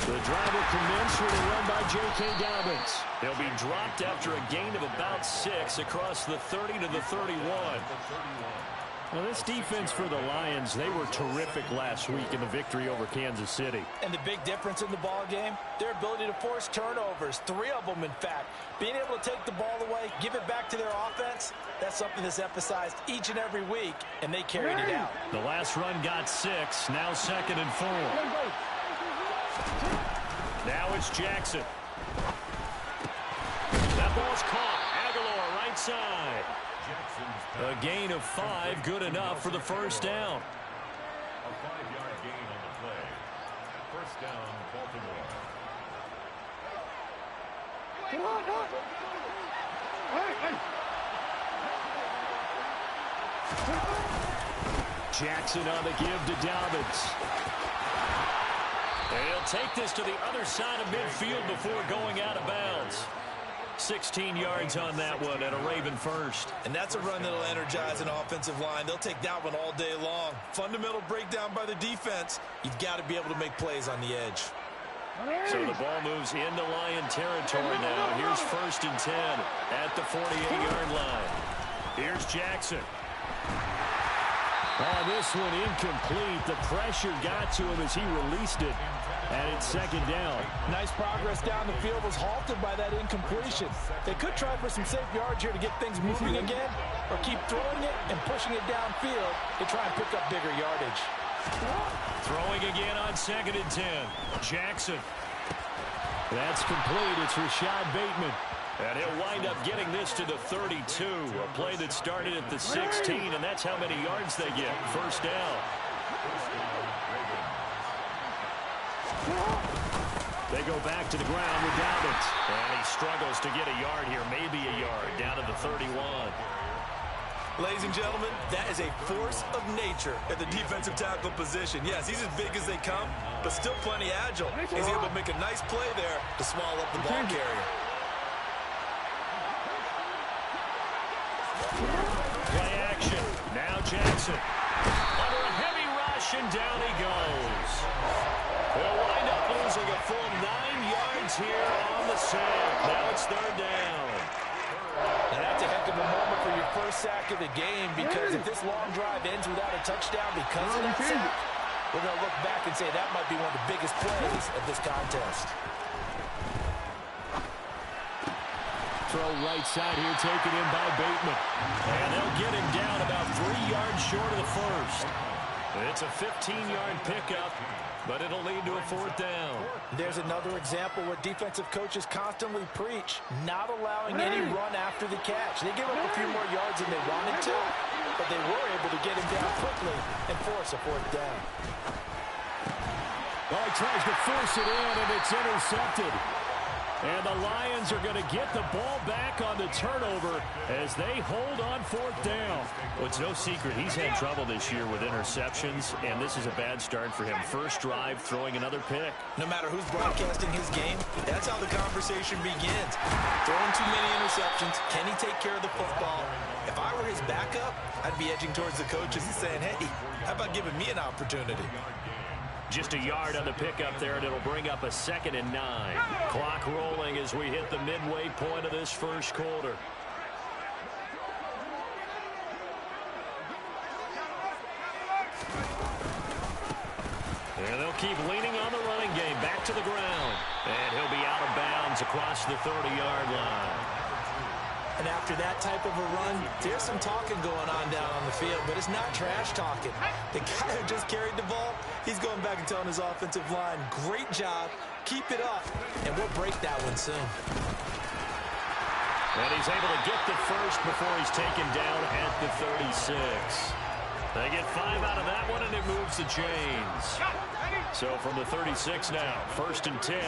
The drive will commence with a run by J.K. Dobbins. He'll be dropped after a gain of about 6 across the 30 to the 31. Well, this defense for the Lions, they were terrific last week in the victory over Kansas City. And the big difference in the ball game, their ability to force turnovers, 3 of them in fact. Being able to take the ball away, give it back to their offense, that's something that's emphasized each and every week, and they carried it out. The last run got 6, now 2nd and 4. Now it's Jackson. That ball's caught. Aguilar right side. A gain of 5, good enough for the first down. A 5-yard gain on the play. First down, Baltimore. Jackson on the give to Dobbins. And he'll take this to the other side of midfield before going out of bounds. 16 yards on that one and a Raven first. And that's a run that'll energize an offensive line. They'll take that one all day long. Fundamental breakdown by the defense. You've got to be able to make plays on the edge. So the ball moves into Lion territory now. Here's 1st and 10 at the 48-yard line. Here's Jackson. Oh, this one incomplete. The pressure got to him as he released it. And it's 2nd down. Nice progress down the field was halted by that incompletion. They could try for some safe yards here to get things moving again, or keep throwing it and pushing it downfield to try and pick up bigger yardage. Throwing again on 2nd and 10. Jackson. That's complete. It's Rashad Bateman. And he'll wind up getting this to the 32. A play that started at the 16, and that's how many yards they get. First down. They go back to the ground with Dobbins. And he struggles to get a yard here, maybe a yard, down to the 31. Ladies and gentlemen, that is a force of nature at the defensive tackle position. Yes, he's as big as they come, but still plenty agile. He's able to make a nice play there to swallow up the ball carrier. Play action. Now Jackson. Under a heavy rush, and down he goes. They'll wind up losing a full 9 yards here on the sack. Now it's 3rd down. And that's a heck of a moment for your first sack of the game, because if this long drive ends without a touchdown because of that sack, we're going to look back and say that might be one of the biggest plays of this contest. Throw right side here, taken in by Bateman. And they'll get him down about 3 yards short of the first. It's a 15-yard pickup, but it'll lead to a 4th down. There's another example where defensive coaches constantly preach, not allowing any run after the catch. They give up a few more yards than they wanted to, but they were able to get him down quickly and force a 4th down. Well, he tries to force it in, and it's intercepted. And the Lions are going to get the ball back on the turnover as they hold on 4th down. Well, it's no secret he's had trouble this year with interceptions, and this is a bad start for him. First drive, throwing another pick. No matter who's broadcasting his game, that's how the conversation begins. Throwing too many interceptions. Can he take care of the football? If I were his backup, I'd be edging towards the coaches and saying, hey, how about giving me an opportunity? Just a yard on the pickup there, and it'll bring up a 2nd and 9. Clock rolling as we hit the midway point of this first quarter. And they'll keep leaning on the running game. Back to the ground. And he'll be out of bounds across the 30-yard line. And after that type of a run, there's some talking going on down on the field, but it's not trash talking. The guy who just carried the ball, he's going back and telling his offensive line, great job, keep it up, and we'll break that one soon. And he's able to get the first before he's taken down at the 36. They get 5 out of that one, and it moves the chains. So from the 36 now, 1st and 10.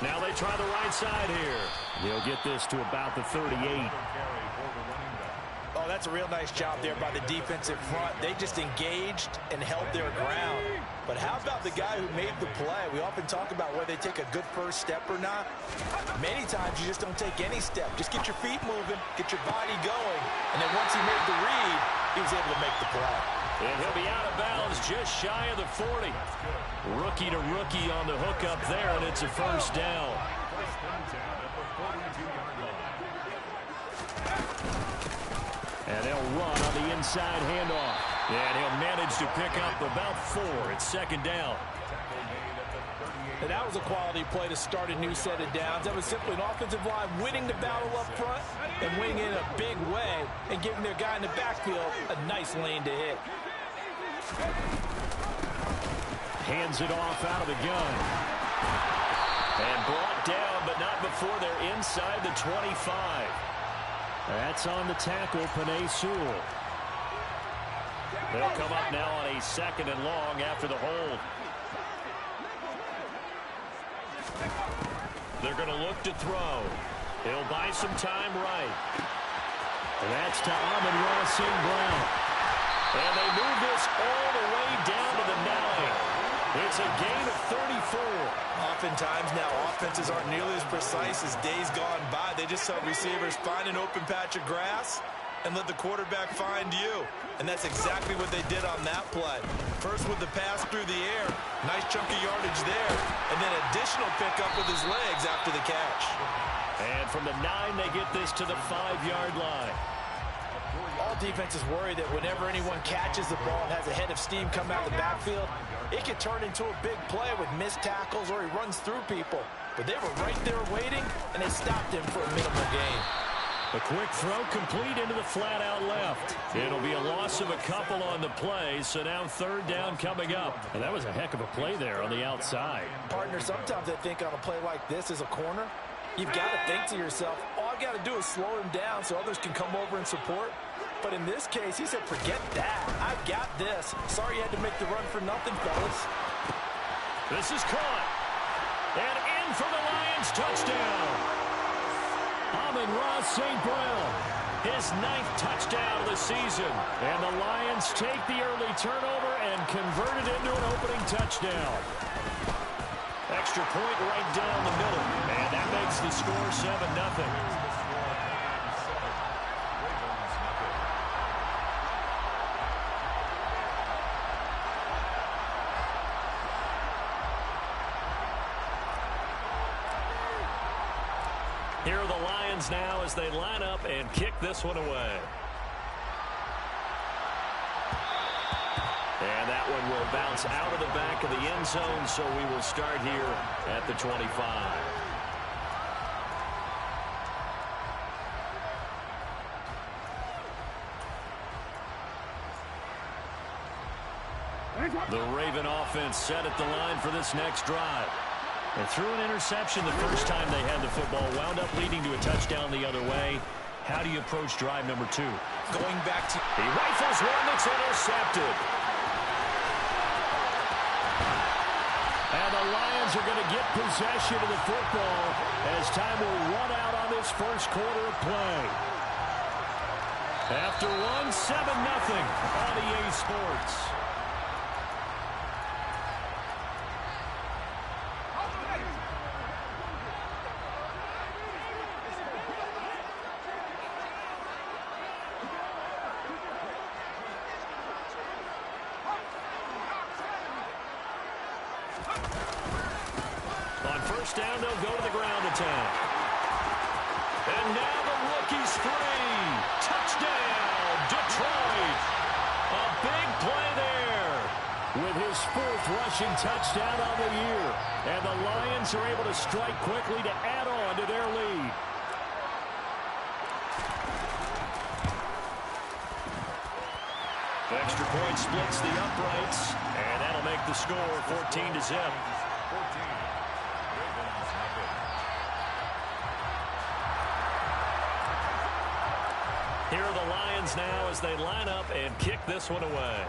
Now they try the right side here. They'll get this to about the 38. Oh, that's a real nice job there by the defensive front. They just engaged and held their ground. But how about the guy who made the play? We often talk about whether they take a good first step or not. Many times you just don't take any step. Just get your feet moving, get your body going. And then once he made the read, he was able to make the play. And he'll be out of bounds just shy of the 40. Rookie to rookie on the hookup there, and it's a first down. And they'll run on the inside handoff. And he'll manage to pick up about 4. It's second down. And that was a quality play to start a new set of downs. That was simply an offensive line winning the battle up front and winning it in a big way and giving their guy in the backfield a nice lane to hit. Hands it off out of the gun. And brought down, but not before they're inside the 25. That's on the tackle, Penei Sewell. They'll come up now on a second and long after the hold. They're going to look to throw. He'll buy some time right. And that's to Amon-Ra St. Brown. And they move this all the way down to the 9. It's a gain of 34. Oftentimes now offenses aren't nearly as precise as days gone by. They just help receivers find an open patch of grass and let the quarterback find you. And that's exactly what they did on that play. First with the pass through the air. Nice chunk of yardage there. And then additional pickup with his legs after the catch. And from the 9, they get this to the 5-yard line. All defenses worry that whenever anyone catches the ball and has a head of steam come out the backfield, it can turn into a big play with missed tackles or he runs through people. But they were right there waiting, and they stopped him for a minimal gain. A quick throw complete into the flat out left. It'll be a loss of a couple on the play, so now third down coming up. And that was a heck of a play there on the outside. Partner, sometimes I think on a play like this as a corner, you've got to think to yourself, all I've got to do is slow him down so others can come over and support. But in this case, he said, forget that. I've got this. Sorry you had to make the run for nothing, fellas. This is caught. And in for the Lions touchdown. Amon-Ra St. Brown, his 9th touchdown of the season. And the Lions take the early turnover and convert it into an opening touchdown. Extra point right down the middle. And that makes the score 7-0. Here are the Lions now as they line up and kick this one away. And that one will bounce out of the back of the end zone, so we will start here at the 25. The Raven offense set at the line for this next drive. They threw an interception the first time they had the football, wound up leading to a touchdown the other way. How do you approach drive number 2? Going back to... He rifles one that's intercepted. And the Lions are going to get possession of the football as time will run out on this first quarter of play. After 7-0 on EA Sports. Down, they'll go to the ground attack. And now the rookie's free. Touchdown, Detroit. A big play there with his 4th rushing touchdown of the year. And the Lions are able to strike quickly to add on to their lead. The extra point splits the uprights, and that'll make the score 14-0. Here are the Lions now as they line up and kick this one away.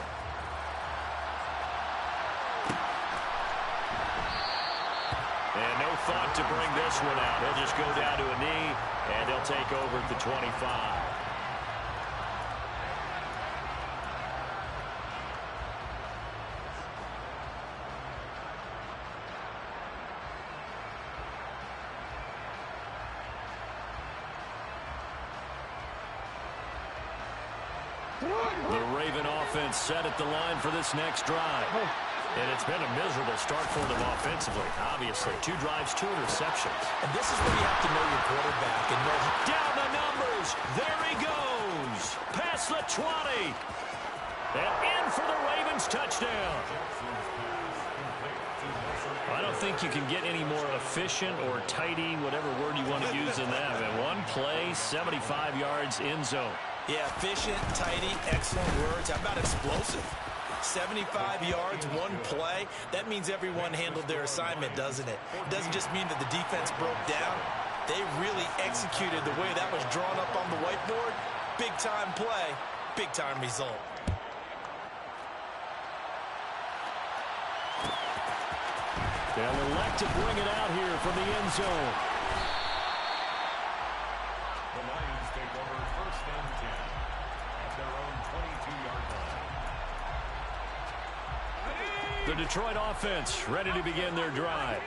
And no thought to bring this one out. He'll just go down to a knee, and they'll take over at the 25. The Raven offense set at the line for this next drive. And it's been a miserable start for them offensively, obviously. 2 drives, 2 interceptions. And this is where you have to know your quarterback and know. Down the numbers. There he goes. Past the 20. And in for the Ravens touchdown. I don't think you can get any more efficient or tidy, whatever word you want to use in that. And 1 play, 75 yards in zone. Yeah, efficient, tidy, excellent words. How about explosive? 75 yards, 1 play. That means everyone handled their assignment, doesn't it? It doesn't just mean that the defense broke down. They really executed the way that was drawn up on the whiteboard. Big-time play, big-time result. They'll elect to bring it out here from the end zone. The Lions take over 1st and 10 at their own 22-yard line. The Detroit offense ready to begin their drive.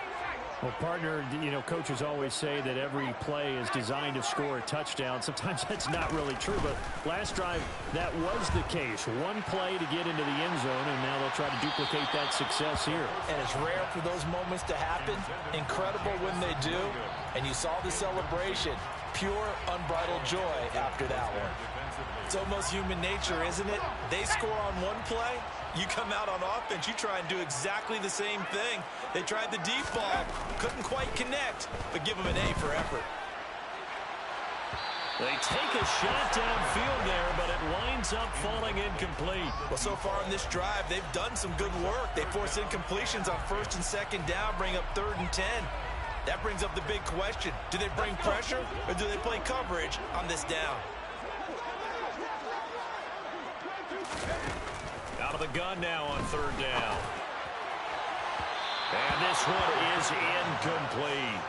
Well, partner, you know, coaches always say that every play is designed to score a touchdown. Sometimes that's not really true, but last drive, that was the case. 1 play to get into the end zone, and now they'll try to duplicate that success here. And it's rare for those moments to happen. Incredible when they do. And you saw the celebration. Pure, unbridled joy after that one. It's almost human nature, isn't it? They score on 1 play. You come out on offense, you try and do exactly the same thing. They tried the deep ball, couldn't quite connect, but give them an A for effort. They take a shot downfield there, but it winds up falling incomplete. Well, so far in this drive, they've done some good work. They force incompletions on 1st and 2nd down, bring up 3rd and 10. That brings up the big question. Do they bring pressure, or do they play coverage on this down? Out of the gun now on 3rd down. And this one is incomplete.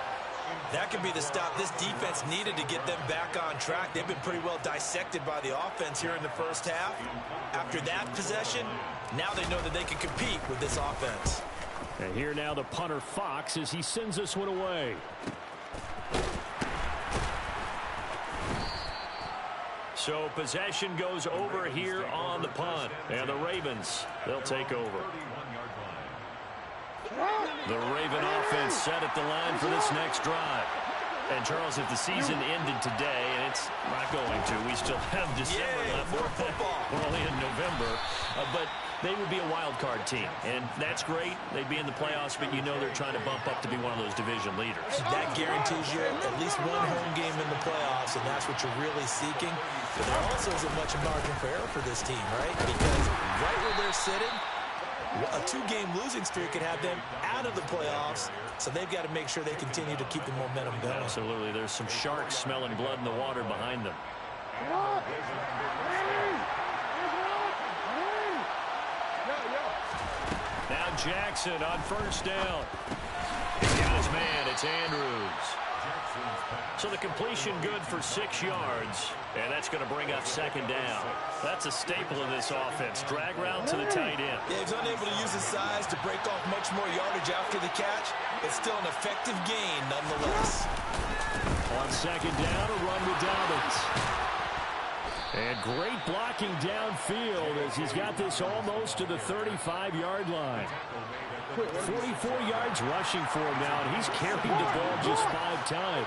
That could be the stop this defense needed to get them back on track. They've been pretty well dissected by the offense here in the 1st half. After that possession, now they know that they can compete with this offense. And here now the punter Fox as he sends this one away. So possession goes over here on the punt. And the Ravens, they'll take over. The Raven offense set at the line for this next drive. And, Charles, if the season ended today, and it's not going to, we still have December left. More football. We're only in November. But they would be a wild card team. And that's great. They'd be in the playoffs, but you know they're trying to bump up to be one of those division leaders. That guarantees you at least 1 home game in the playoffs, and that's what you're really seeking. But there also isn't much margin for error for this team, right? Because right where they're sitting, a 2-game losing streak could have them out of the playoffs, so they've got to make sure they continue to keep the momentum going. Absolutely. There's some sharks smelling blood in the water behind them. Now Jackson on 1st down. He's got his man. It's Andrews. So the completion good for 6 yards, and that's going to bring up 2nd down. That's a staple of this offense. Drag route to the tight end. Yeah, he's unable to use his size to break off much more yardage after the catch, but still an effective gain nonetheless. On 2nd down, a run with Dobbins. And great blocking downfield as he's got this almost to the 35-yard line. 44 yards rushing for him now, and he's carried the ball just 5 times.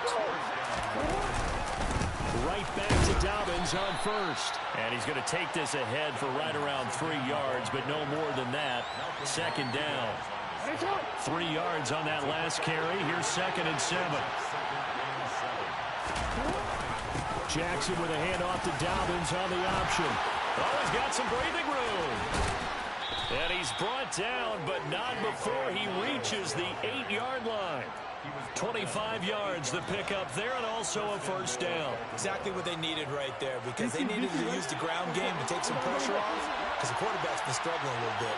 Right back to Dobbins on 1st. And he's going to take this ahead for right around 3 yards, but no more than that. 2nd down. 3 yards on that last carry. Here's 2nd and 7. Jackson with a handoff to Dobbins on the option. Oh, he's got some breathing room. And he's brought down, but not before he reaches the 8-yard line. 25 yards the pickup there, and also a 1st down. Exactly what they needed right there, because they needed to use the ground game to take some pressure off, because the quarterback's been struggling a little bit.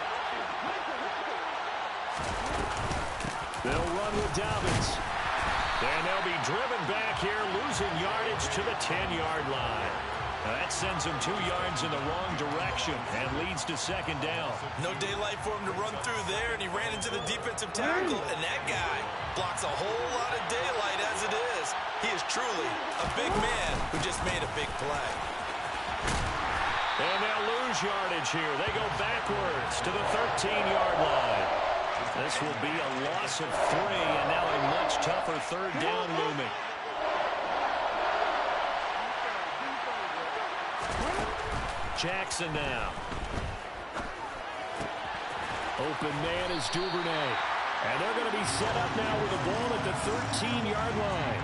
They'll run with Dobbins. And they'll be driven back here, losing yardage to the 10-yard line. Now that sends him 2 yards in the wrong direction and leads to 2nd down. No daylight for him to run through there, and he ran into the defensive tackle, and that guy blocks a whole lot of daylight as it is. He is truly a big man who just made a big play. And they'll lose yardage here. They go backwards to the 13-yard line. This will be a loss of 3, and now a much tougher third down looming. Jackson now. Open man is Duvernay. And they're going to be set up now with the ball at the 13-yard line.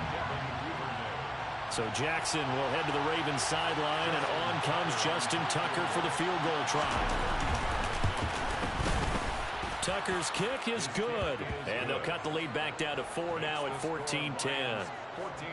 So Jackson will head to the Ravens sideline, and on comes Justin Tucker for the field goal try. Tucker's kick is good, and they'll cut the lead back down to 4 now at 14-10.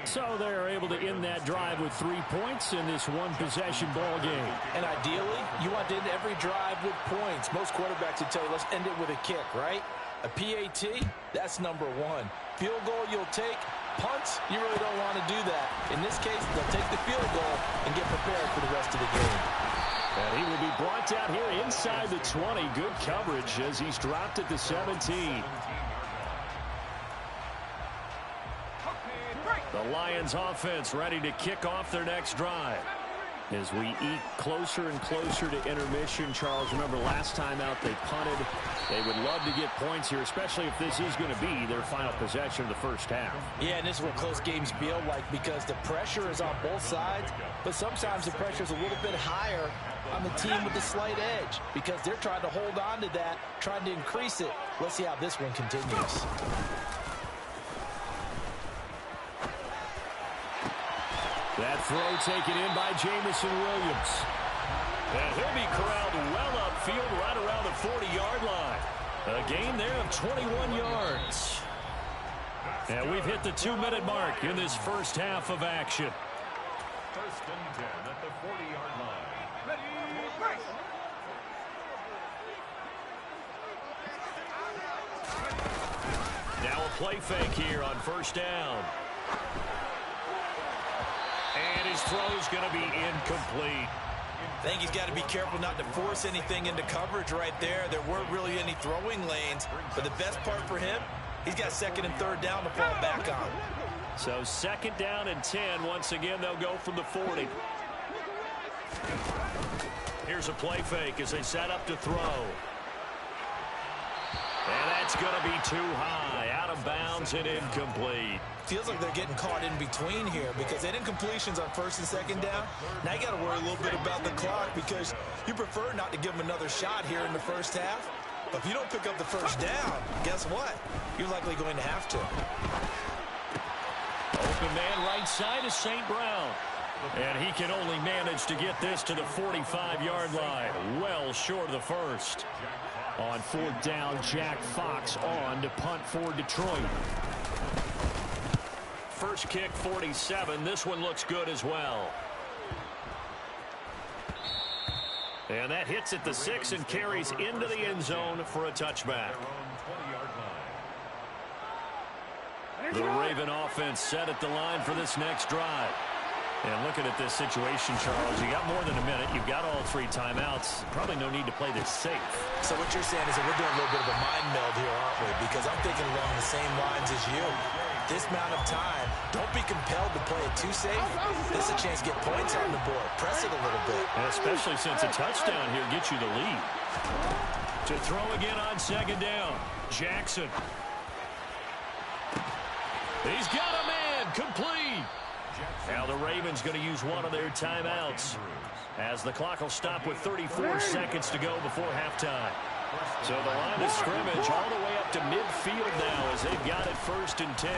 So they're able to end that drive with 3 points in this one-possession ball game. And ideally, you want to end every drive with points. Most quarterbacks would tell you, let's end it with a kick, right? A PAT, that's number 1. Field goal you'll take. Punts, you really don't want to do that. In this case, they'll take the field goal and get prepared for the rest of the game. And he will be brought down here inside the 20. Good coverage as he's dropped at the 17. The Lions offense ready to kick off their next drive. As we eat closer and closer to intermission, Charles, remember last time out they punted. They would love to get points here, especially if this is going to be their final possession of the first half. Yeah, and this is what close games feel like because the pressure is on both sides, but sometimes the pressure is a little bit higher on the team with the slight edge because they're trying to hold on to that, trying to increase it. Let's see how this one continues. That throw taken in by Jamison Williams. And he'll be corralled well upfield right around the 40-yard line. A gain there of 21 yards. And we've hit the 2-minute mark in this first half of action. First and 10 at the 40-yard line. Ready, race! Now a play fake here on first down. And his throw's going to be incomplete. I think he's got to be careful not to force anything into coverage right there. There weren't really any throwing lanes. But the best part for him, he's got second and third down to fall back on. So second down and 10. Once again, they'll go from the 40. Here's a play fake as they set up to throw. And that's going to be too high. Out of bounds and incomplete. Feels like they're getting caught in between here because they did incompletions on first and second down. Now you got to worry a little bit about the clock because you prefer not to give them another shot here in the first half. But if you don't pick up the first down, guess what? You're likely going to have to. Open man right side is St. Brown. And he can only manage to get this to the 45-yard line. Well short of the first. On fourth down, Jack Fox on to punt for Detroit. First kick, 47. This one looks good as well. And that hits at the 6 and carries into the end zone for a touchback. The Raven offense set at the line for this next drive. And looking at this situation, Charles, you got more than a minute. You've got all 3 timeouts. Probably no need to play this safe. So what you're saying is that we're doing a little bit of a mind meld here, aren't we? Because I'm thinking along the same lines as you. This amount of time, don't be compelled to play it too safe. This is a chance to get points on the board. Press it a little bit. And especially since a touchdown here gets you the lead. To throw again on second down, Jackson. He's got a man, complete. Now the Ravens going to use one of their timeouts as the clock will stop with 34 seconds to go before halftime. So the line of scrimmage all the way up to midfield now as they've got it first and 10.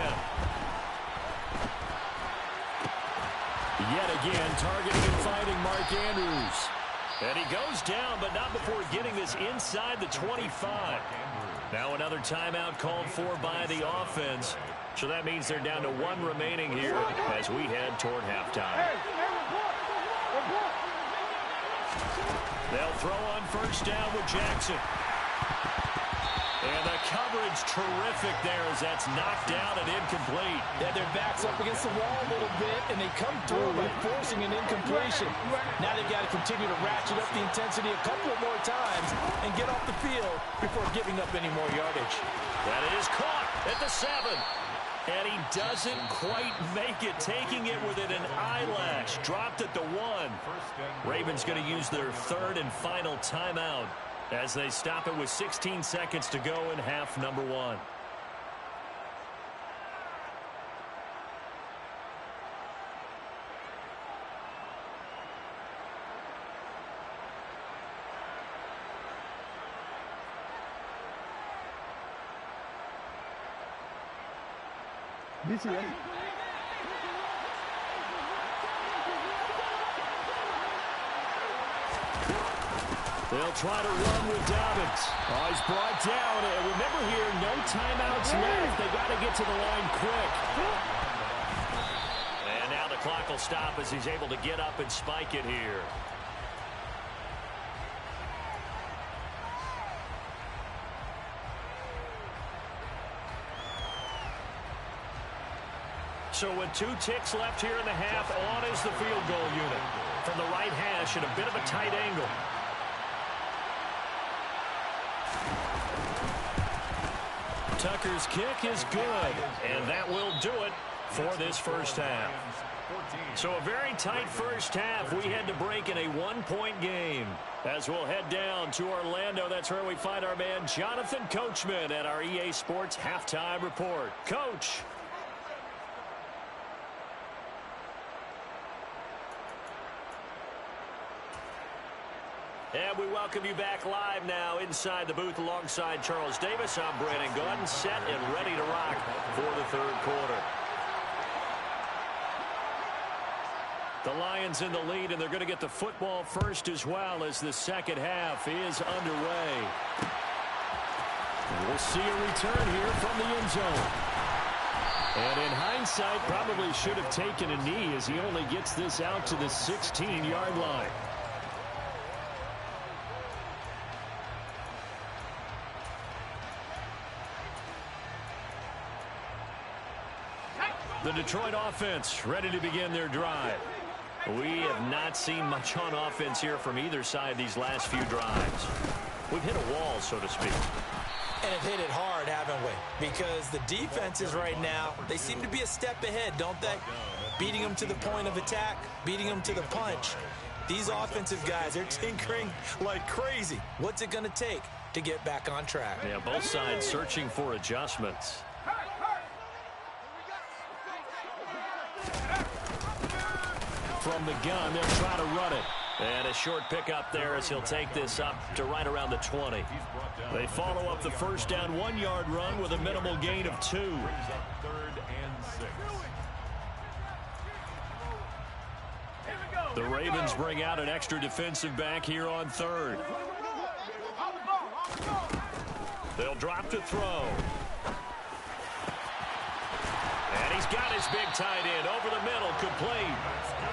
Yet again, targeting and fighting Mark Andrews. And he goes down, but not before getting this inside the 25. Now another timeout called for by the offense. So that means they're down to 1 remaining here as we head toward halftime. They'll throw on first down with Jackson. And the coverage terrific there as that's knocked down and incomplete. Yeah, their back's up against the wall a little bit, and they come through by forcing an incompletion. Now they've got to continue to ratchet up the intensity a couple of more times and get off the field before giving up any more yardage. That is caught at the 7. And he doesn't quite make it, taking it within an eyelash. Dropped at the 1. Ravens going to use their third and final timeout as they stop it with 16 seconds to go in half number 1. They'll try to run with Dobbins. Oh, he's brought down. And remember here, no timeouts left. They got to get to the line quick. And now the clock will stop as he's able to get up and spike it here. So with 2 ticks left here in the half, on is the field goal unit. From the right hash at a bit of a tight angle. Tucker's kick is good, and that will do it for this first half. So a very tight first half. We had to break in a 1-point game. As we'll head down to Orlando, that's where we find our man Jonathan Coachman at our EA Sports Halftime Report. Coach. And we welcome you back live now inside the booth alongside Charles Davis. I'm Brandon Gaudin, set and ready to rock for the third quarter. The Lions in the lead, and they're going to get the football first as well as the second half is underway. And we'll see a return here from the end zone. And in hindsight, probably should have taken a knee as he only gets this out to the 16-yard line. The Detroit offense ready to begin their drive. We have not seen much on offense here from either side these last few drives. We've hit a wall, so to speak. And have hit it hard, haven't we? Because the defenses right now, they seem to be a step ahead, don't they? Beating them to the point of attack, beating them to the punch. These offensive guys, they're tinkering like crazy. What's it going to take to get back on track? Yeah, both sides searching for adjustments. From the gun, they'll try to run it. And a short pickup there as he'll take this up to right around the 20. They follow up the first down 1-yard run with a minimal gain of 2. 3rd and 6. The Ravens bring out an extra defensive back here on 3rd. They'll drop to throw. And he's got his big tight end over the middle, complete.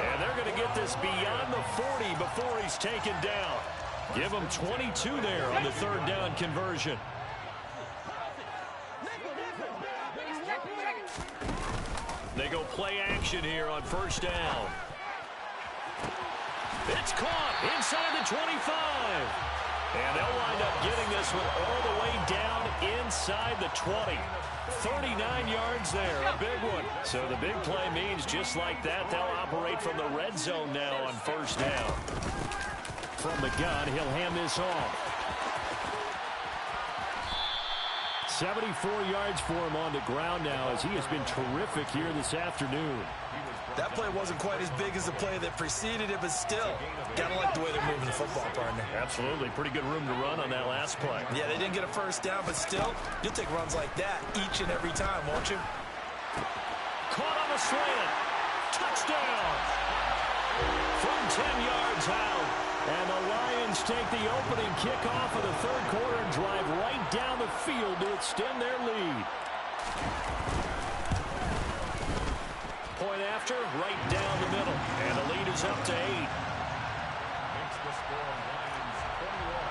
And they're going to get this beyond the 40 before he's taken down. Give him 22 there on the 3rd down conversion. They go play action here on 1st down. It's caught inside the 25. And they'll wind up getting this one all the way down inside the 20. 39 yards there, a big one. So the big play means just like that, they'll operate from the red zone now on 1st down. From the gun, he'll hand this off. 74 yards for him on the ground now as he has been terrific here this afternoon. That play wasn't quite as big as the play that preceded it, but still, gotta like the way they're moving the football, partner. Absolutely. Pretty good room to run on that last play. Yeah, they didn't get a first down, but still, you'll take runs like that each and every time, won't you? Caught on the slant. Touchdown. From 10 yards out. And the Lions take the opening kickoff of the 3rd quarter and drive right down the field to extend their lead. Point after, right down the middle. And the lead is up to 8. Makes the score Lions 21.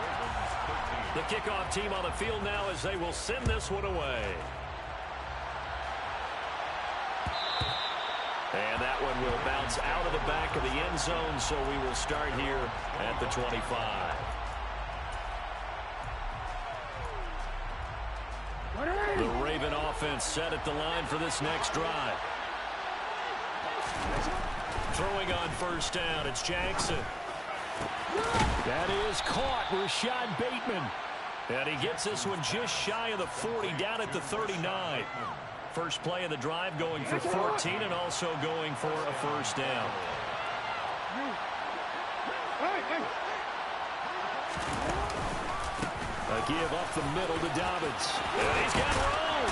Ravens 13. The kickoff team on the field now as they will send this one away. And that one will bounce out of the back of the end zone, so we will start here at the 25. The Raven offense set at the line for this next drive. Throwing on first down, it's Jackson. That is caught, Rashad Bateman. And he gets this one just shy of the 40, down at the 39. First play of the drive going for 14 and also going for a first down. A give up the middle to Dobbins. And he's got room.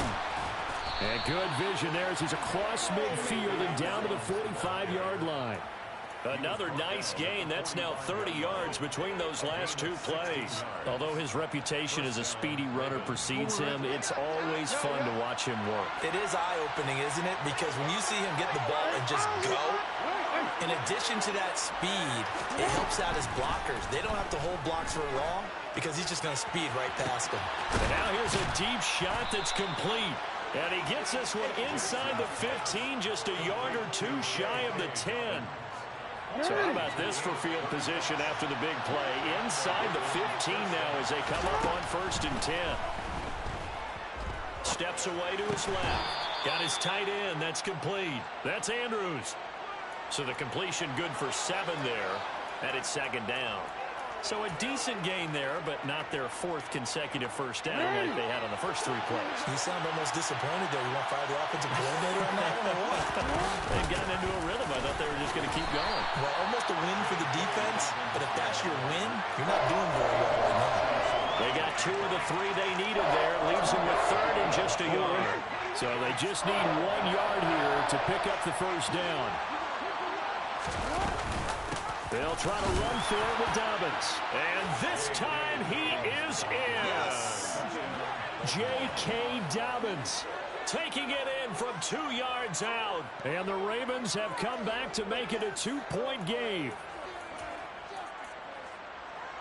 And good vision there as he's across midfield and down to the 45-yard line. Another nice gain. That's now 30 yards between those last two plays. Although his reputation as a speedy runner precedes him, it's always fun to watch him work. It is eye-opening, isn't it? Because when you see him get the ball and just go, in addition to that speed, it helps out his blockers. They don't have to hold blocks for long because he's just going to speed right past them. And now here's a deep shot that's complete. And he gets this one inside the 15, just a yard or two shy of the 10. So how about this for field position after the big play? Inside the 15 now as they come up on 1st and 10. Steps away to his left. Got his tight end. That's complete. That's Andrews. So the completion good for 7 there. And it's 2nd down. So a decent gain there, but not their 4th consecutive first down like they had on the first 3 plays. You sound almost disappointed there. You want to fire the offensive coordinator on that one or what? They've gotten into a rhythm. I thought they were just going to keep going. Well, almost a win for the defense, but if that's your win, you're not doing very well right now. They got 2 of the 3 they needed there. Leaves them with 3rd and just a yard. So they just need 1 yard here to pick up the first down. They'll try to run for it with Dobbins. And this time he is in. Yes. J.K. Dobbins taking it in from 2 yards out. And the Ravens have come back to make it a 2-point game.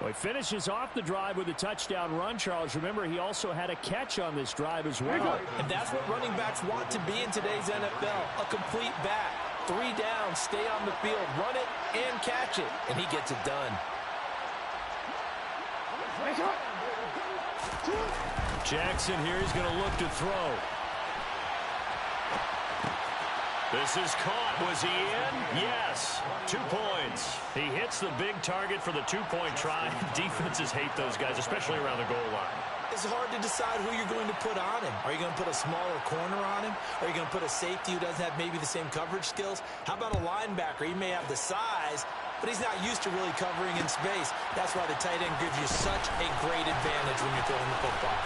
Well, he finishes off the drive with a touchdown run, Charles. Remember, he also had a catch on this drive as well. And that's what running backs want to be in today's NFL, a complete back. 3 down, stay on the field, run it, and catch it. And he gets it done. Jackson here is going to look to throw. This is caught. Was he in? Yes. 2 points. He hits the big target for the 2-point try. Defenses hate those guys, especially around the goal line. It's hard to decide who you're going to put on him. Are you going to put a smaller corner on him? Are you going to put a safety who doesn't have maybe the same coverage skills? How about a linebacker? He may have the size, but he's not used to really covering in space. That's why the tight end gives you such a great advantage when you're throwing the football.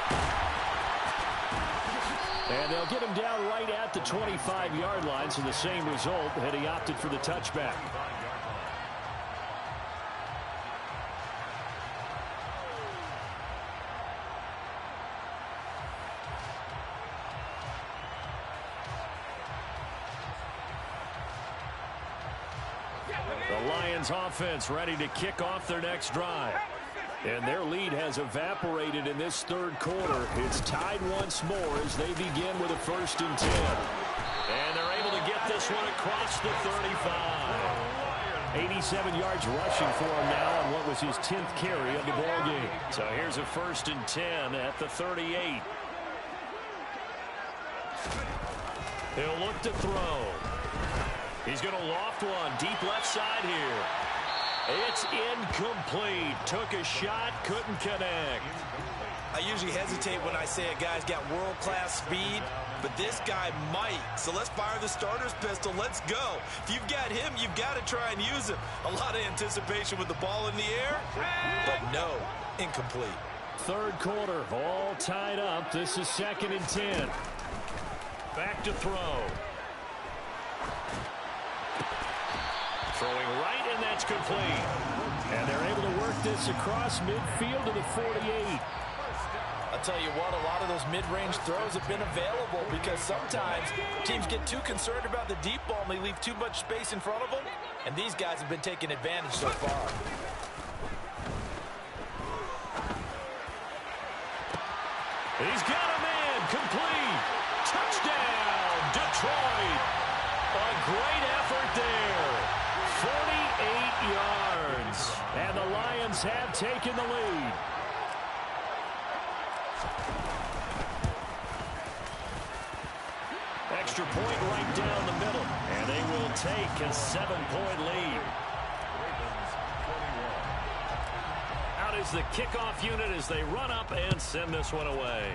And they'll get him down right at the 25-yard line, so the same result had he opted for the touchback. The Lions offense ready to kick off their next drive. And their lead has evaporated in this 3rd quarter. It's tied once more as they begin with a 1st and 10. And they're able to get this one across the 35. 87 yards rushing for him now on what was his 10th carry of the ball game. So here's a 1st and 10 at the 38. He'll look to throw. He's going to loft one deep left side here. It's incomplete. Took a shot, couldn't connect. I usually hesitate when I say a guy's got world-class speed, but this guy might. So let's fire the starter's pistol. Let's go. If you've got him, you've got to try and use him. A lot of anticipation with the ball in the air, but no, incomplete. 3rd quarter, all tied up. This is 2nd and 10. Back to throw. Throwing right, and that's complete. And they're able to work this across midfield to the 48. I'll tell you what, a lot of those mid-range throws have been available because sometimes teams get too concerned about the deep ball and they leave too much space in front of them, and these guys have been taking advantage so far. He's got a man, complete. Touchdown, Detroit. A great effort there. 48 yards. And the Lions have taken the lead. extra point right down the middle. And they will take a 7-point lead. Out is the kickoff unit as they run up and send this one away.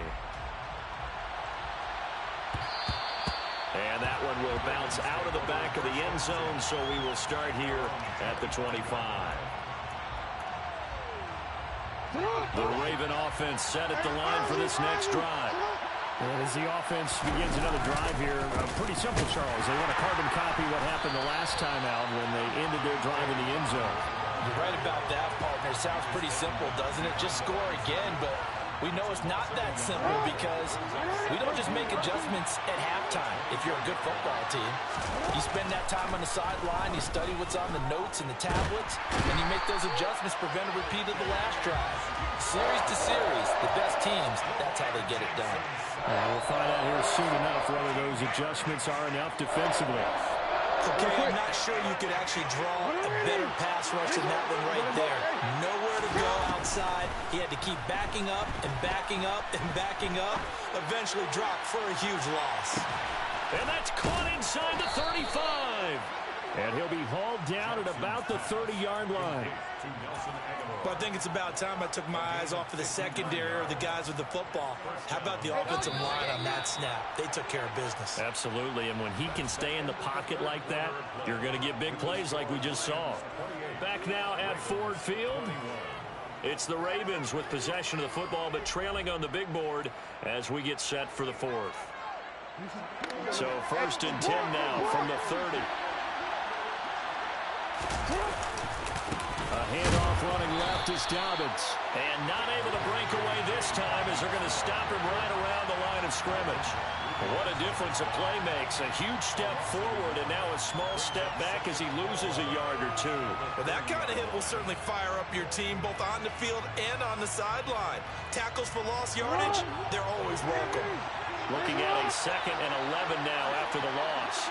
And that one will bounce out of the back of the end zone, so we will start here at the 25. The Raven offense set at the line for this next drive. And as the offense begins another drive here, pretty simple, Charles. They want to carbon copy what happened the last time out when they ended their drive in the end zone. You're right about that, partner. Sounds pretty simple, doesn't it? Just score again, but we know it's not that simple because we don't just make adjustments at halftime if you're a good football team. You spend that time on the sideline, you study what's on the notes and the tablets, and you make those adjustments, prevent a repeat of the last drive. Series to series, the best teams, that's how they get it done. We'll find out here soon enough whether those adjustments are enough defensively. Okay, I'm not sure you could actually draw a better pass rush than that one right there. Nowhere to go outside. He had to keep backing up and backing up and backing up. Eventually dropped for a huge loss. And that's caught inside the 35. And he'll be hauled down at about the 30-yard line. But I think it's about time I took my eyes off of the secondary or the guys with the football. How about the offensive line on that snap? They took care of business. Absolutely, and when he can stay in the pocket like that, you're going to get big plays like we just saw. Back now at Ford Field. It's the Ravens with possession of the football, but trailing on the big board as we get set for the fourth. So 1st and 10 now from the 30. A handoff running left is Dobbins. And not able to break away this time as they're going to stop him right around the line of scrimmage. What a difference a play makes. A huge step forward and now a small step back as he loses a yard or two. Well, that kind of hit will certainly fire up your team both on the field and on the sideline. Tackles for lost yardage, they're always welcome. Looking at a 2nd and 11 now after the loss.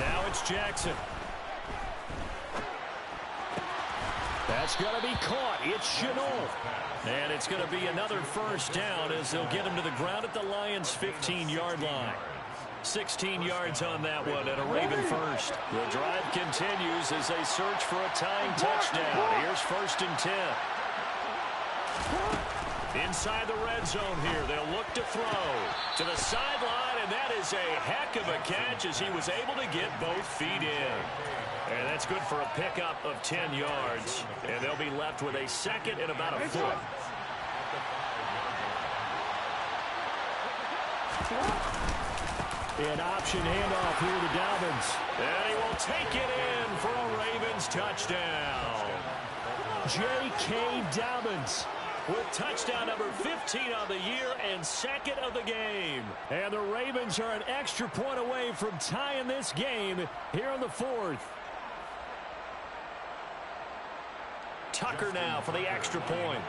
Now it's Jackson. That's going to be caught. It's Chenault. And it's going to be another 1st down as they'll get him to the ground at the Lions' 15-yard line. 16 yards on that one and a Raven first. The drive continues as they search for a tying touchdown. Here's 1st and 10. Inside the red zone here, they'll look to throw to the sideline, and that is a heck of a catch as he was able to get both feet in. And that's good for a pickup of 10 yards. And they'll be left with a 2nd and about a foot. An option handoff here to Dobbins. And he will take it in for a Ravens touchdown. J.K. Dobbins with touchdown number 15 on the year and 2nd of the game. And the Ravens are an extra point away from tying this game here in the 4th. Tucker now for the extra point.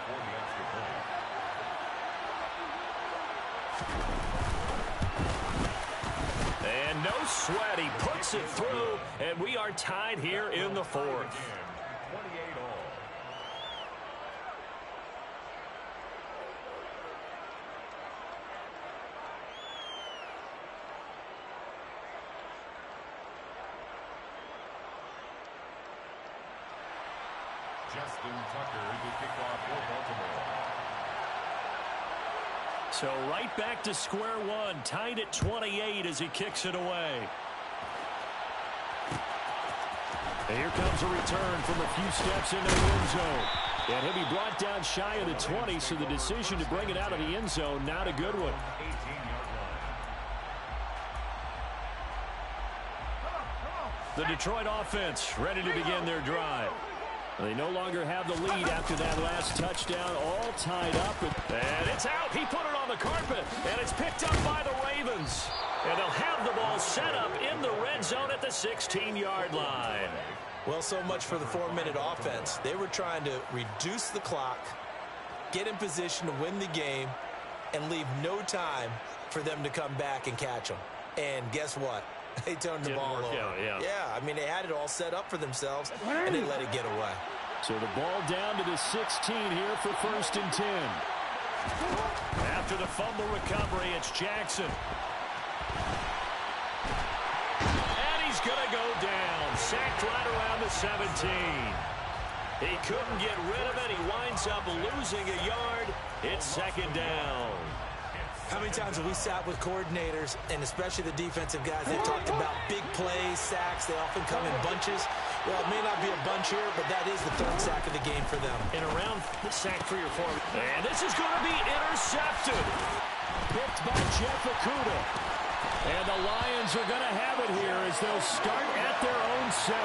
And no sweat. He puts it through, and we are tied here in the 4th. Justin Tucker, the kickoff for Baltimore. So right back to square one, tied at 28 as he kicks it away. And here comes a return from a few steps into the end zone. And he'll be brought down shy of the 20, so the decision to bring it out of the end zone, not a good one. 18-yard line. The Detroit offense ready to begin their drive. They no longer have the lead after that last touchdown, all tied up. And it's out. He put it on the carpet, and it's picked up by the Ravens. And they'll have the ball set up in the red zone at the 16-yard line. Well, so much for the 4-minute offense. They were trying to reduce the clock, get in position to win the game, and leave no time for them to come back and catch them. And guess what? They turned the ball over. Yeah, I mean, they had it all set up for themselves, and they let it get away. So the ball down to the 16 here for 1st and 10. After the fumble recovery, it's Jackson. And he's going to go down. Sacked right around the 17. He couldn't get rid of it. He winds up losing a yard. It's second down. How many times have we sat with coordinators, and especially the defensive guys, they've talked about big plays, sacks. They often come in bunches. Well, it may not be a bunch here, but that is the third sack of the game for them. And around sack 3 or 4. And this is going to be intercepted. Picked by Jeff Okudah. And the Lions are going to have it here as they'll start at their own 7.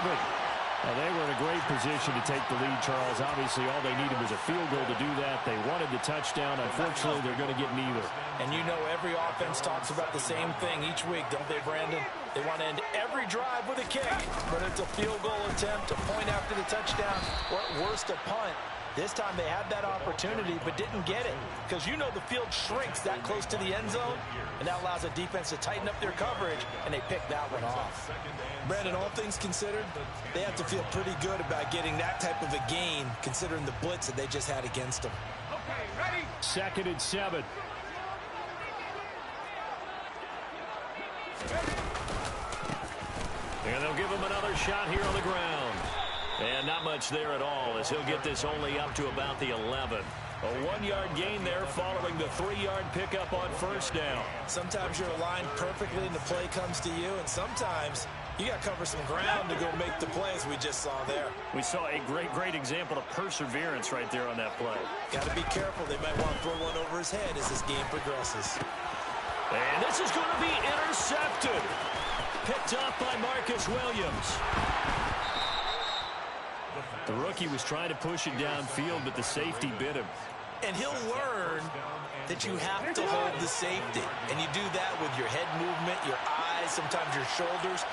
Well, they were in a great position to take the lead, Charles. Obviously, all they needed was a field goal to do that. They wanted the touchdown. Unfortunately, they're going to get neither. And you know every offense talks about the same thing each week, don't they, Brandon? They want to end every drive with a kick, but it's a field goal attempt, a point after the touchdown, or at worst, a punt. This time they had that opportunity but didn't get it because you know the field shrinks that close to the end zone, and that allows the defense to tighten up their coverage, and they picked that one off. Brandon, all things considered, they have to feel pretty good about getting that type of a gain considering the blitz that they just had against them. Okay, ready? 2nd and 7. And they'll give him another shot here on the ground. And not much there at all as he'll get this only up to about the 11. A 1-yard gain there following the 3-yard pickup on first down. Sometimes you're aligned perfectly and the play comes to you, and sometimes you got to cover some ground to go make the play, as we just saw there. We saw a great example of perseverance right there on that play. Got to be careful. They might want to throw one over his head as this game progresses. And this is going to be intercepted. Picked off by Marcus Williams. The rookie was trying to push it downfield, but the safety bit him. And he'll learn that you have to hold the safety. And you do that with your head movement, your eyes, sometimes your shoulders.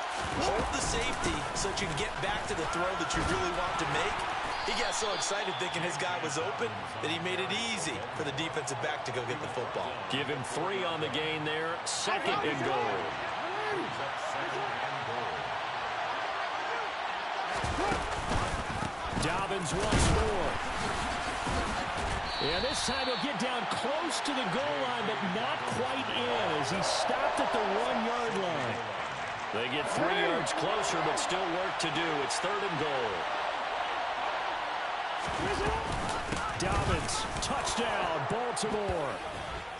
Hold the safety so that you can get back to the throw that you really want to make. He got so excited thinking his guy was open that he made it easy for the defensive back to go get the football. Give him 3 on the gain there. 2nd and goal. Dobbins once more. And this time he'll get down close to the goal line, but not quite in as he stopped at the 1-yard line. They get 3 yards closer, but still work to do. It's 3rd and goal. Dobbins, touchdown, Baltimore.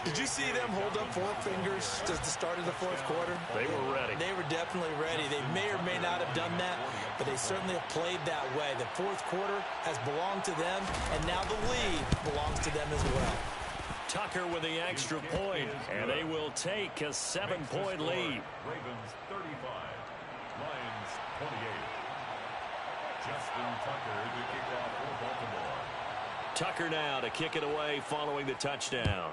Did you see them hold up 4 fingers at the start of the 4th quarter? They were ready. They were definitely ready. They may or may not have done that, but they certainly have played that way. The 4th quarter has belonged to them, and now the lead belongs to them as well. Tucker with the extra point, and they will take a 7-point lead. Ravens 35, Lions 28. Justin Tucker to kick off for Baltimore. Tucker now to kick it away following the touchdown.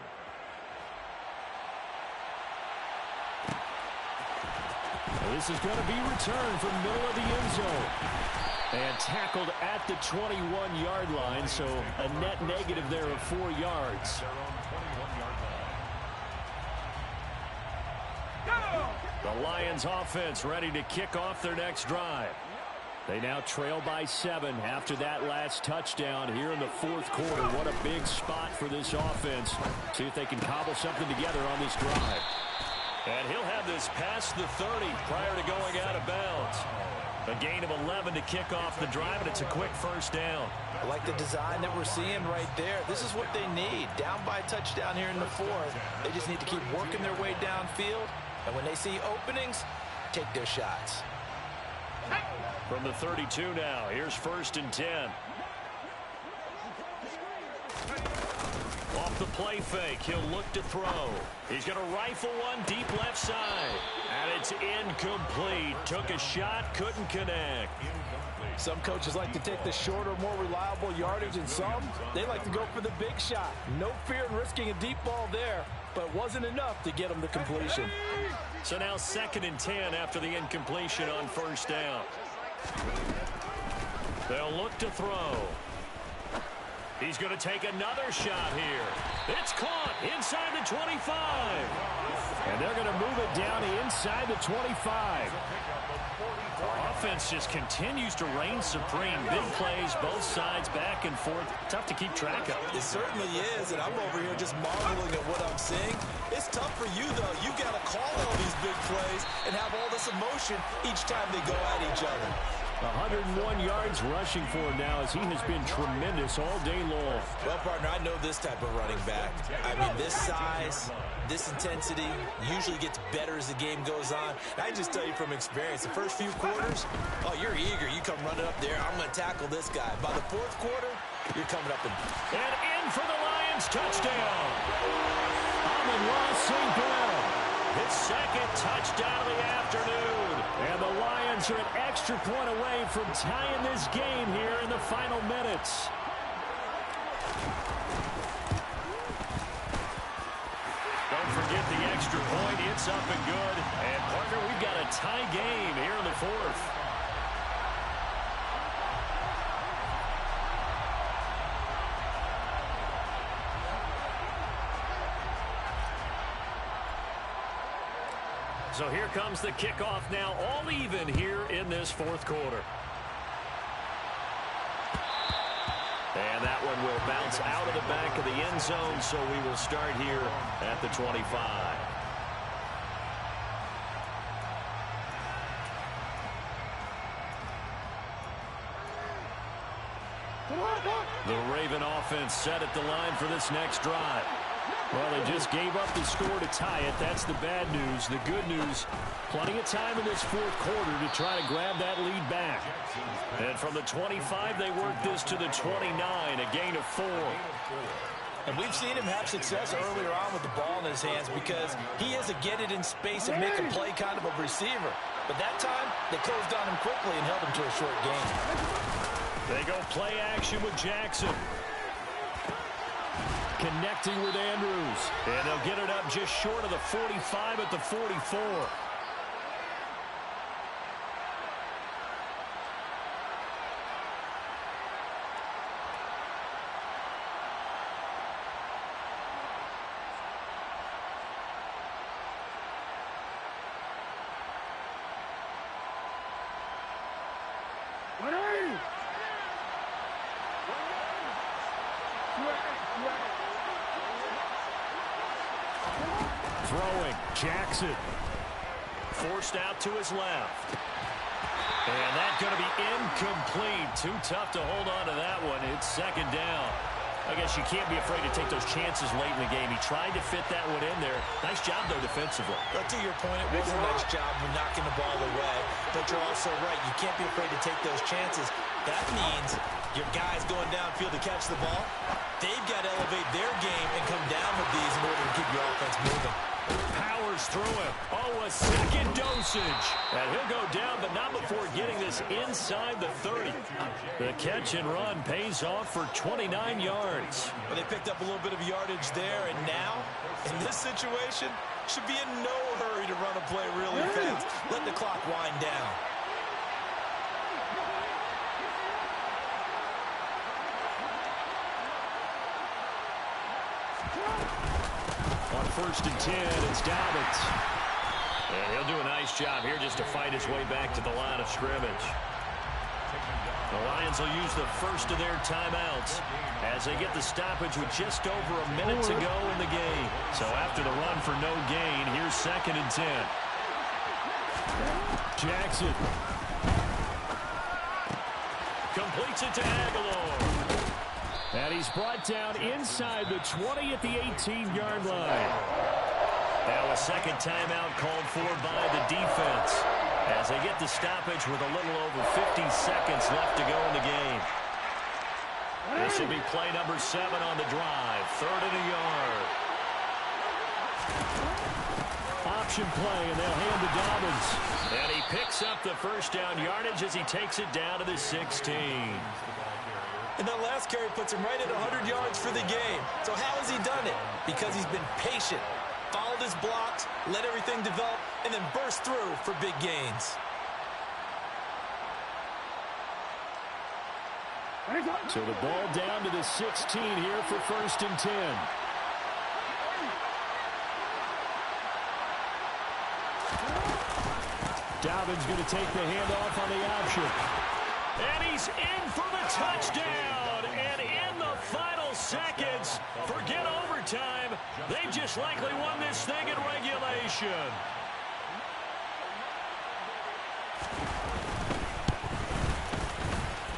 This is going to be returned from middle of the end zone. And tackled at the 21-yard line, so a net negative there of 4 yards. The Lions offense ready to kick off their next drive. They now trail by 7 after that last touchdown here in the 4th quarter. What a big spot for this offense. See if they can cobble something together on this drive. And he'll have this past the 30 prior to going out of bounds. A gain of 11 to kick off the drive, and it's a quick first down. I like the design that we're seeing right there. This is what they need. Down by a touchdown here in the 4th. They just need to keep working their way downfield. And when they see openings, take their shots. From the 32 now, here's 1st and 10. Off the play fake, he'll look to throw. He's going to rifle one deep left side. And it's incomplete. Took a shot, couldn't connect. Some coaches like to take the shorter, more reliable yardage, and some, they like to go for the big shot. No fear in risking a deep ball there, but it wasn't enough to get them the completion. So now 2nd and 10 after the incompletion on first down. They'll look to throw. He's going to take another shot here. It's caught inside the 25. And they're going to move it down inside the 25. Offense just continues to reign supreme. Big plays, both sides, back and forth. Tough to keep track of. It certainly is, and I'm over here just marveling at what I'm seeing. It's tough for you, though. You've got to call all these big plays and have all this emotion each time they go at each other. 101 yards rushing for him now as he has been tremendous all day long. Well, partner, I know this type of running back. I mean, this size, this intensity usually gets better as the game goes on. And I just tell you from experience, the first few quarters, oh, you're eager. You come running up there. I'm going to tackle this guy. By the fourth quarter, you're coming up and in for the Lions, touchdown. Amon-Ra St. Brown, his second touchdown of the afternoon. And the Lions are an extra point away from tying this game here in the final minutes. Don't forget the extra point. It's up and good. And, partner, we've got a tie game here in the fourth. So here comes the kickoff now, all even here in this fourth quarter. And that one will bounce out of the back of the end zone, so we will start here at the 25. The Raven offense set at the line for this next drive. Well, they just gave up the score to tie it. That's the bad news. The good news, plenty of time in this fourth quarter to try to grab that lead back. And from the 25, they work this to the 29, a gain of 4. And we've seen him have success earlier on with the ball in his hands because he is a get it in space and make a play kind of a receiver. But that time, they closed on him quickly and held him to a short gain. They go play action with Jackson. Connecting with Andrews. And they'll get it up just short of the 45 at the 44. Throwing, Jackson. Forced out to his left. And that's going to be incomplete. Too tough to hold on to that one. It's second down. I guess you can't be afraid to take those chances late in the game. He tried to fit that one in there. Nice job, though, defensively. But to your point, it was a nice job of knocking the ball away. But you're also right. You can't be afraid to take those chances. That means your guys going downfield to catch the ball, they've got to elevate their game and come down with these in order to keep your offense moving. Powers through him. Oh, a second dosage. And he'll go down, but not before getting this inside the 30. The catch and run pays off for 29 yards. Well, they picked up a little bit of yardage there, and now, in this situation, should be in no hurry to run a play really fast. Let the clock wind down. On 1st and 10, it's Dobbins. And he'll do a nice job here just to fight his way back to the line of scrimmage. The Lions will use the first of their timeouts as they get the stoppage with just over a minute to go in the game. So after the run for no gain, here's 2nd and 10. Jackson. Completes it to Aguilar. And he's brought down inside the 20 at the 18-yard line. Now a second timeout called for by the defense as they get the stoppage with a little over 50 seconds left to go in the game. This will be play number 7 on the drive. 3rd and a yard. Option play, and they'll hand to Dobbins. And he picks up the first down yardage as he takes it down to the 16. And that last carry puts him right at 100 yards for the game. So how has he done it? Because he's been patient, followed his blocks, let everything develop, and then burst through for big gains. So the ball down to the 16 here for 1st and 10. Dalvin's going to take the handoff on the option. And he's in for the touchdown. And in the final seconds, forget overtime. They just likely won this thing in regulation.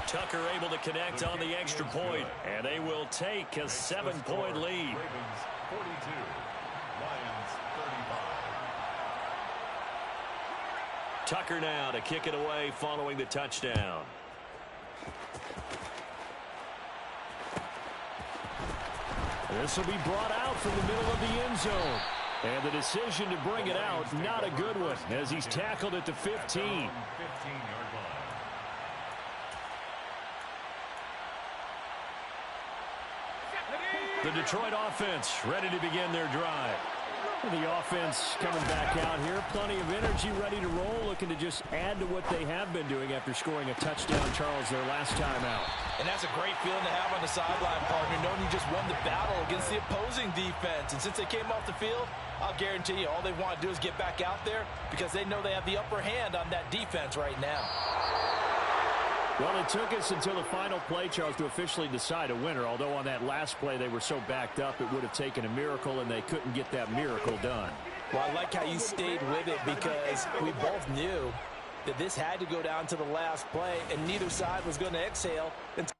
Tucker able to connect on the extra point, and they will take a 7-point lead. Ravens 42, Lions 35. Tucker now to kick it away following the touchdown. This will be brought out from the middle of the end zone. And the decision to bring it out, not a good one, as he's tackled at the 15. 15-yard line. The Detroit offense ready to begin their drive. The offense coming back out here. Plenty of energy, ready to roll, looking to just add to what they have been doing after scoring a touchdown, Charles, their last time out. And that's a great feeling to have on the sideline, partner, knowing you just won the battle against the opposing defense. And since they came off the field, I'll guarantee you all they want to do is get back out there because they know they have the upper hand on that defense right now. Well, it took us until the final play, Charles, to officially decide a winner. Although on that last play they were so backed up, it would have taken a miracle, and they couldn't get that miracle done. Well, I like how you stayed with it because we both knew that this had to go down to the last play, and neither side was going to exhale until